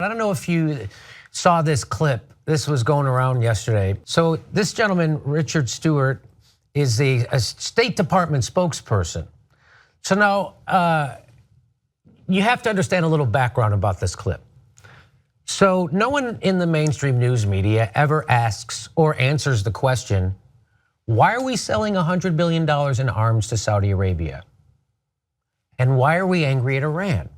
I don't know if you saw this clip. This was going around yesterday. So this gentleman, Richard Stewart, is a State Department spokesperson. So now you have to understand a little background about this clip. So no one in the mainstream news media ever asks or answers the question, why are we selling $100 billion in arms to Saudi Arabia? And why are we angry at Iran?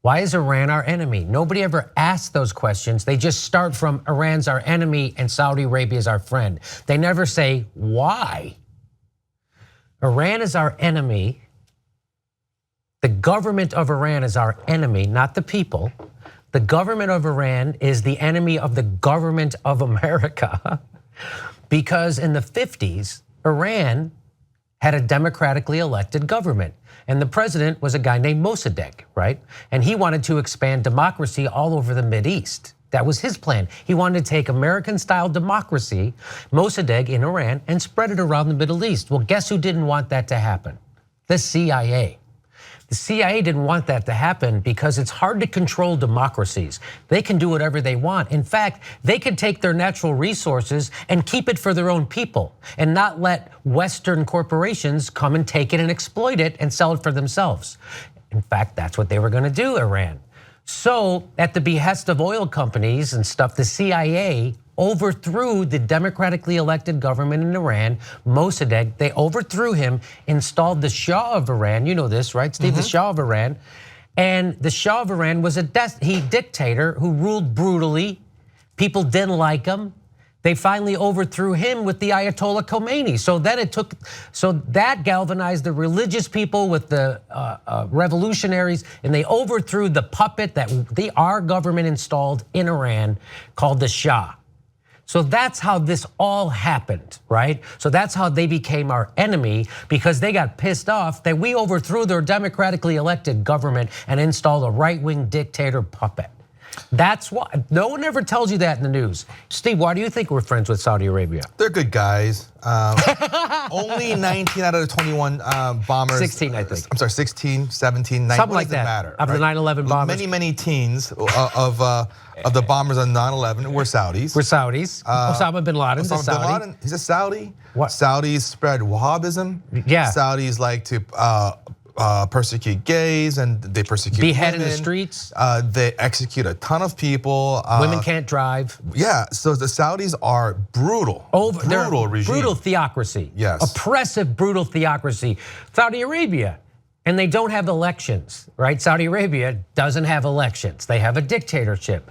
Why is Iran our enemy? Nobody ever asks those questions. They just start from Iran's our enemy and Saudi Arabia is our friend. They never say why. Iran is our enemy. The government of Iran is our enemy, not the people. The government of Iran is the enemy of the government of America because in the 50s, Iran had a democratically elected government. And the president was a guy named Mossadegh, right? And he wanted to expand democracy all over the Mideast. That was his plan. He wanted to take American-style democracy, Mossadegh in Iran, and spread it around the Middle East. Well, guess who didn't want that to happen? The CIA. The CIA didn't want that to happen because it's hard to control democracies. They can do whatever they want. In fact, they can take their natural resources and keep it for their own people and not let Western corporations come and take it and exploit it and sell it for themselves. In fact, that's what they were gonna do, Iran. So at the behest of oil companies and stuff, the CIA overthrew the democratically elected government in Iran, Mossadegh. They overthrew him, installed the Shah of Iran. You know this, right, Steve? The Shah of Iran. And the Shah of Iran was a dictator who ruled brutally. People didn't like him. They finally overthrew him with the Ayatollah Khomeini. So that galvanized the religious people with the revolutionaries, and they overthrew the puppet that our government installed in Iran called the Shah. So that's how this all happened, right? So that's how they became our enemy because they got pissed off that we overthrew their democratically elected government and installed a right-wing dictator puppet. That's why, no one ever tells you that in the news. Steve, why do you think we're friends with Saudi Arabia? They're good guys. Only 19 out of the 21 bombers. 16, I think. I'm sorry, 16, 17, 19. Something like that. Matter, of right? the 9/11 bombers. Many teens of the bombers on 9/11 were Saudis. We're Saudis. Osama bin Laden. Osama bin Laden, he's a Saudi. What? Saudis spread Wahhabism. Yeah. Saudis like to persecute gays and they persecute behead women. in the streets. They execute a ton of people. Women can't drive. Yeah, so the Saudis are brutal. Brutal regime. Brutal theocracy. Yes. Oppressive, brutal theocracy. Saudi Arabia, and they don't have elections, right? Saudi Arabia doesn't have elections. They have a dictatorship.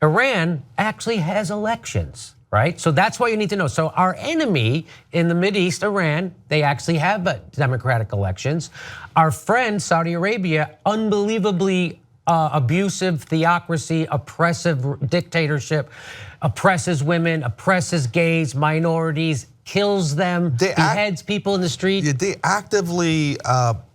Iran actually has elections. Right? So that's what you need to know. So our enemy in the Mideast, Iran, they actually have democratic elections. Our friend, Saudi Arabia, unbelievably abusive theocracy, oppressive dictatorship, oppresses women, oppresses gays, minorities, kills them, beheads people in the street. They actively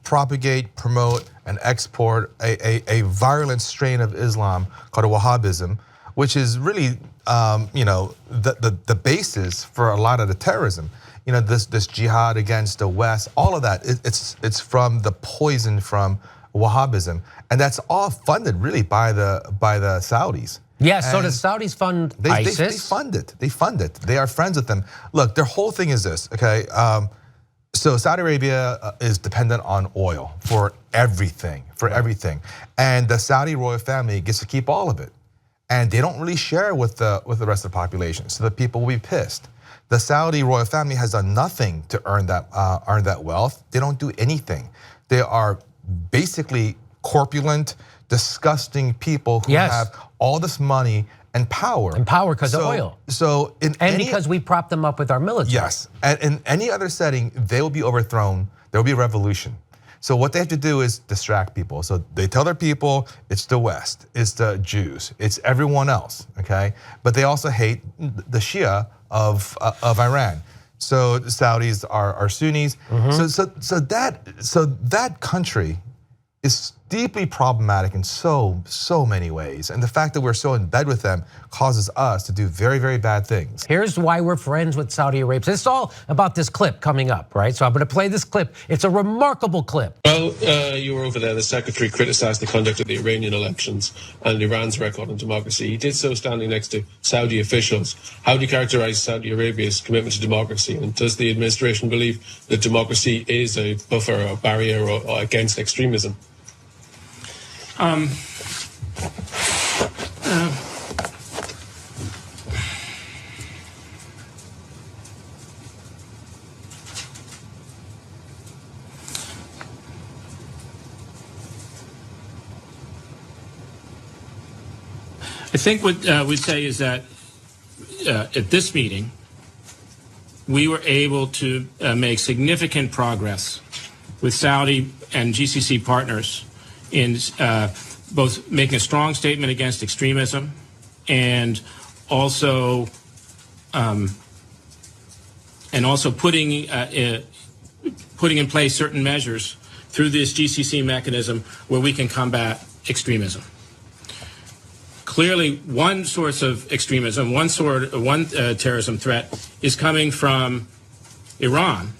propagate, promote, and export a virulent strain of Islam called Wahhabism, which is really the basis for a lot of the terrorism. You know, this jihad against the West, all of that, it's from the poison from Wahhabism, and that's all funded really by the Saudis. Yes, so the Saudis fund ISIS. They fund it. They are friends with them. Look, their whole thing is this, okay? So Saudi Arabia is dependent on oil for everything, and the Saudi royal family gets to keep all of it. And they don't really share with the rest of the population, so the people will be pissed. The Saudi royal family has done nothing to earn that wealth. They don't do anything. They are basically corpulent, disgusting people who have all this money and power. And power because of oil. So because we prop them up with our military. Yes, and in any other setting, they will be overthrown. There will be a revolution. So what they have to do is distract people. So they tell their people it's the West, it's the Jews, it's everyone else, okay? But they also hate the Shia of Iran. So the Saudis are Sunnis. So that country is deeply problematic in so many ways. And the fact that we're so in bed with them causes us to do very, very bad things. Here's why we're friends with Saudi Arabia. It's all about this clip coming up, right? So I'm going to play this clip. It's a remarkable clip. Well, you were over there. The secretary criticized the conduct of the Iranian elections and Iran's record on democracy. He did so standing next to Saudi officials. How do you characterize Saudi Arabia's commitment to democracy? And does the administration believe that democracy is a buffer or barrier or against extremism? I think what we'd say is that at this meeting, we were able to make significant progress with Saudi and GCC partners in both making a strong statement against extremism and also putting in place certain measures through this GCC mechanism where we can combat extremism. Clearly, one source of extremism, one terrorism threat is coming from Iran.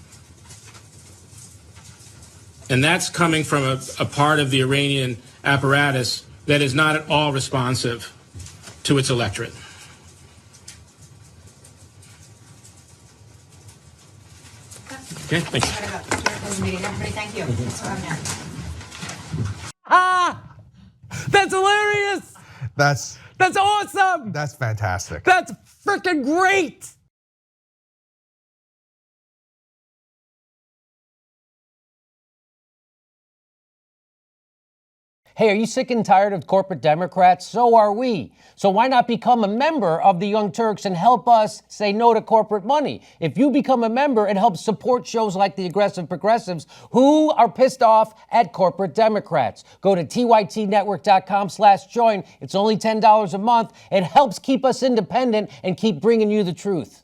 And that's coming from a part of the Iranian apparatus that is not at all responsive to its electorate. Okay, thank you. Everybody, thank you. Thanks for having us. Ah, that's hilarious. That's awesome. That's fantastic. That's freaking great. Hey, are you sick and tired of corporate Democrats? So are we. So why not become a member of the Young Turks and help us say no to corporate money? If you become a member, it helps support shows like the Aggressive Progressives who are pissed off at corporate Democrats. Go to tytnetwork.com/join. It's only $10 a month. It helps keep us independent and keep bringing you the truth.